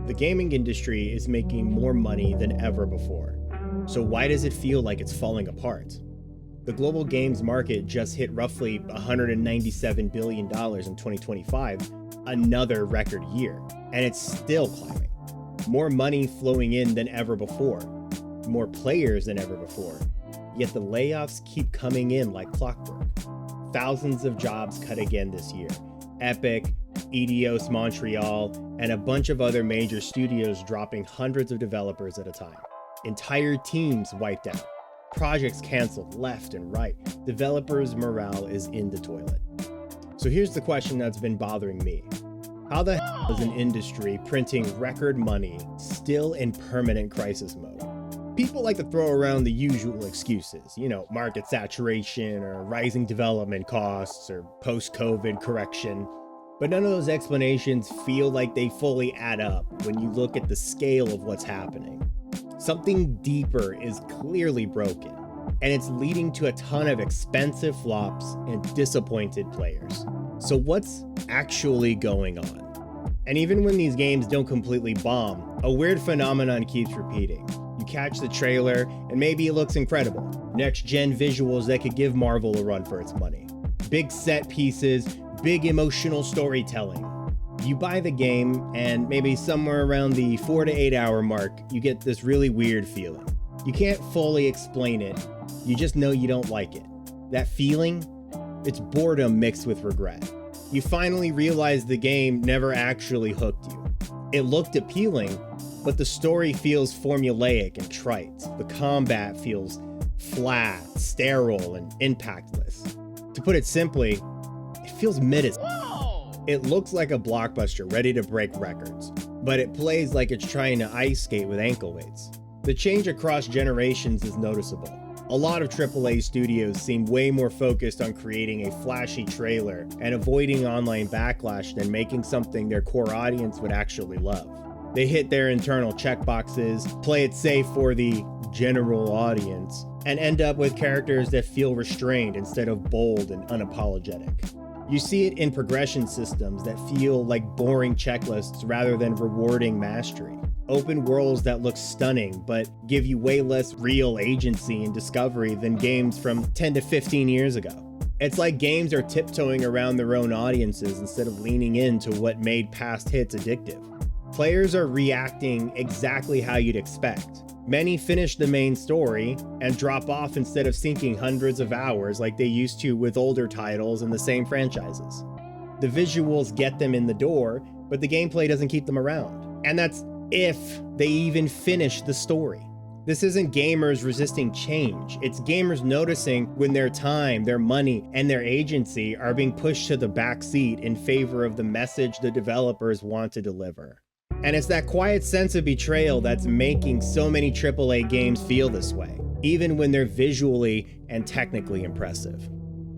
The gaming industry is making more money than ever before. So why does it feel like it's falling apart? The global games market just hit roughly $197 billion in 2025, another record year, and it's still climbing. More money flowing in than ever before, more players than ever before, yet the layoffs keep coming in like clockwork. Thousands of jobs cut again this year. Epic, Eidos Montreal, and a bunch of other major studios dropping hundreds of developers at a time. Entire teams wiped out. Projects canceled left and right. Developers' morale is in the toilet. So here's the question that's been bothering me. How the hell is an industry printing record money still in permanent crisis mode? People like to throw around the usual excuses, market saturation or rising development costs or post-COVID correction. But none of those explanations feel like they fully add up when you look at the scale of what's happening. Something deeper is clearly broken, and it's leading to a ton of expensive flops and disappointed players. So what's actually going on? And even when these games don't completely bomb, a weird phenomenon keeps repeating. You catch the trailer, and maybe it looks incredible. Next-gen visuals that could give Marvel a run for its money. Big set pieces, big emotional storytelling. You buy the game, and maybe somewhere around the 4 to 8 hour mark, you get this really weird feeling. You can't fully explain it, you just know you don't like it. That feeling? It's boredom mixed with regret. You finally realize the game never actually hooked you. It looked appealing, but the story feels formulaic and trite. The combat feels flat, sterile, and impactless. To put it simply, it feels mid as It looks like a blockbuster ready to break records, but it plays like it's trying to ice skate with ankle weights. The change across generations is noticeable. A lot of AAA studios seem way more focused on creating a flashy trailer and avoiding online backlash than making something their core audience would actually love. They hit their internal checkboxes, play it safe for the general audience, and end up with characters that feel restrained instead of bold and unapologetic. You see it in progression systems that feel like boring checklists rather than rewarding mastery. Open worlds that look stunning but give you way less real agency and discovery than games from 10 to 15 years ago. It's like games are tiptoeing around their own audiences instead of leaning into what made past hits addictive. Players are reacting exactly how you'd expect. Many finish the main story and drop off instead of sinking hundreds of hours like they used to with older titles in the same franchises. The visuals get them in the door, but the gameplay doesn't keep them around. And that's if they even finish the story. This isn't gamers resisting change. It's gamers noticing when their time, their money, and their agency are being pushed to the back seat in favor of the message the developers want to deliver. And it's that quiet sense of betrayal that's making so many AAA games feel this way, even when they're visually and technically impressive.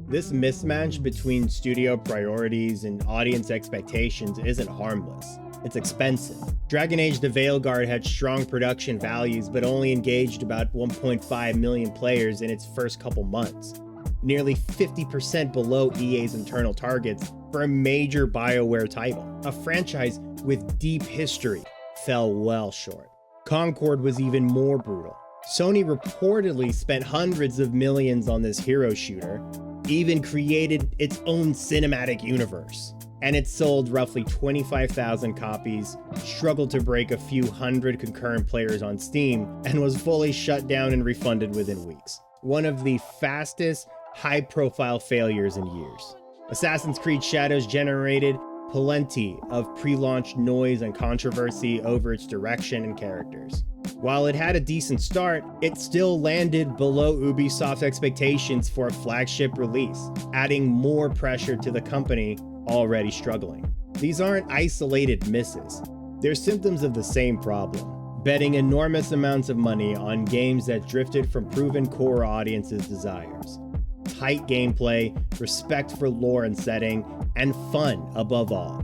This mismatch between studio priorities and audience expectations isn't harmless. It's expensive. Dragon Age The Veilguard had strong production values but only engaged about 1.5 million players in its first couple months, nearly 50% below EA's internal targets for a major BioWare title. A franchise with deep history fell well short. Concord was even more brutal. Sony reportedly spent hundreds of millions on this hero shooter, even created its own cinematic universe. And it sold roughly 25,000 copies, struggled to break a few hundred concurrent players on Steam, and was fully shut down and refunded within weeks. One of the fastest, high-profile failures in years. Assassin's Creed Shadows generated plenty of pre-launch noise and controversy over its direction and characters. While it had a decent start, it still landed below Ubisoft's expectations for a flagship release, adding more pressure to the company already struggling. These aren't isolated misses. They're symptoms of the same problem. Betting enormous amounts of money on games that drifted from proven core audiences' desires. Tight gameplay, respect for lore and setting, and fun above all.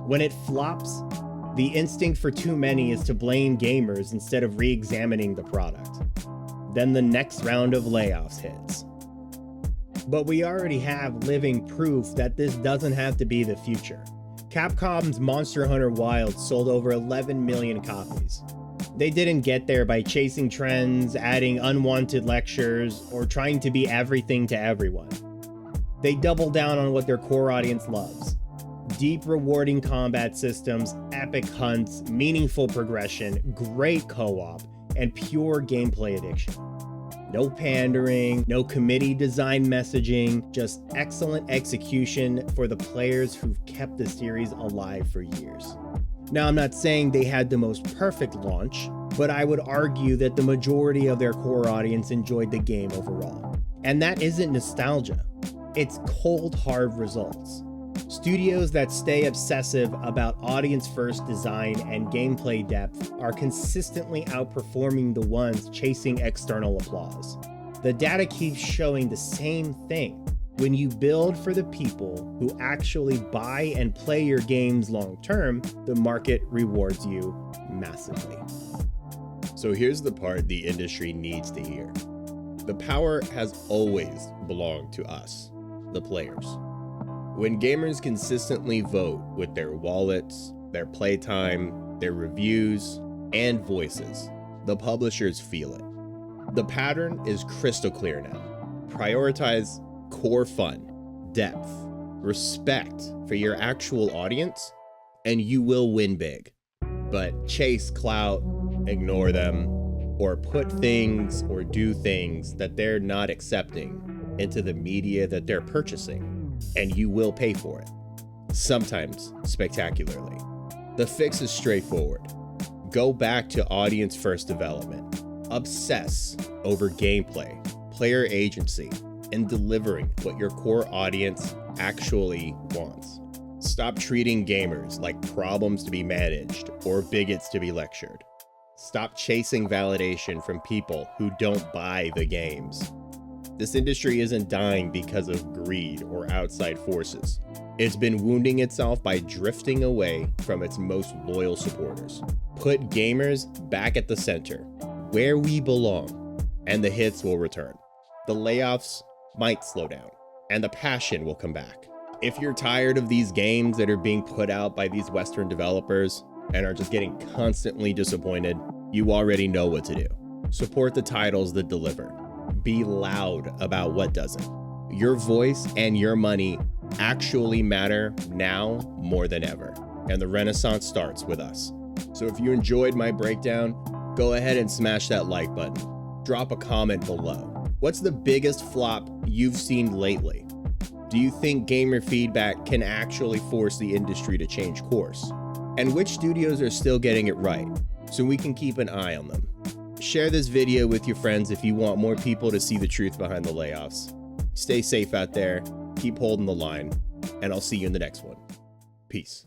When it flops, the instinct for too many is to blame gamers instead of re-examining the product. Then the next round of layoffs hits. But we already have living proof that this doesn't have to be the future. Capcom's Monster Hunter Wilds sold over 11 million copies. They didn't get there by chasing trends, adding unwanted lectures, or trying to be everything to everyone. They doubled down on what their core audience loves: deep, rewarding combat systems, epic hunts, meaningful progression, great co-op, and pure gameplay addiction. No pandering, no committee-designed messaging, just excellent execution for the players who've kept the series alive for years. Now, I'm not saying they had the most perfect launch, but I would argue that the majority of their core audience enjoyed the game overall. And that isn't nostalgia. It's cold, hard results. Studios that stay obsessive about audience-first design and gameplay depth are consistently outperforming the ones chasing external applause. The data keeps showing the same thing. When you build for the people who actually buy and play your games long-term, the market rewards you massively. So here's the part the industry needs to hear. The power has always belonged to us, the players. When gamers consistently vote with their wallets, their playtime, their reviews, and voices, the publishers feel it. The pattern is crystal clear now. Prioritize core fun, depth, respect for your actual audience, and you will win big. But chase clout, ignore them, or put things or do things that they're not accepting into the media that they're purchasing, and you will pay for it, sometimes spectacularly. The fix is straightforward. Go back to audience-first development. Obsess over gameplay, player agency, and delivering what your core audience actually wants. Stop treating gamers like problems to be managed or bigots to be lectured. Stop chasing validation from people who don't buy the games. This industry isn't dying because of greed or outside forces. It's been wounding itself by drifting away from its most loyal supporters. Put gamers back at the center, where we belong, and the hits will return. The layoffs might slow down, and the passion will come back. If you're tired of these games that are being put out by these Western developers and are just getting constantly disappointed, you already know what to do. Support the titles that deliver. Be loud about what doesn't. Your voice and your money actually matter now more than ever, and the renaissance starts with us. So if you enjoyed my breakdown, go ahead and smash that like button. Drop a comment below. What's the biggest flop you've seen lately? Do you think gamer feedback can actually force the industry to change course? And which studios are still getting it right, so we can keep an eye on them? Share this video with your friends if you want more people to see the truth behind the layoffs. Stay safe out there, keep holding the line, and I'll see you in the next one. Peace.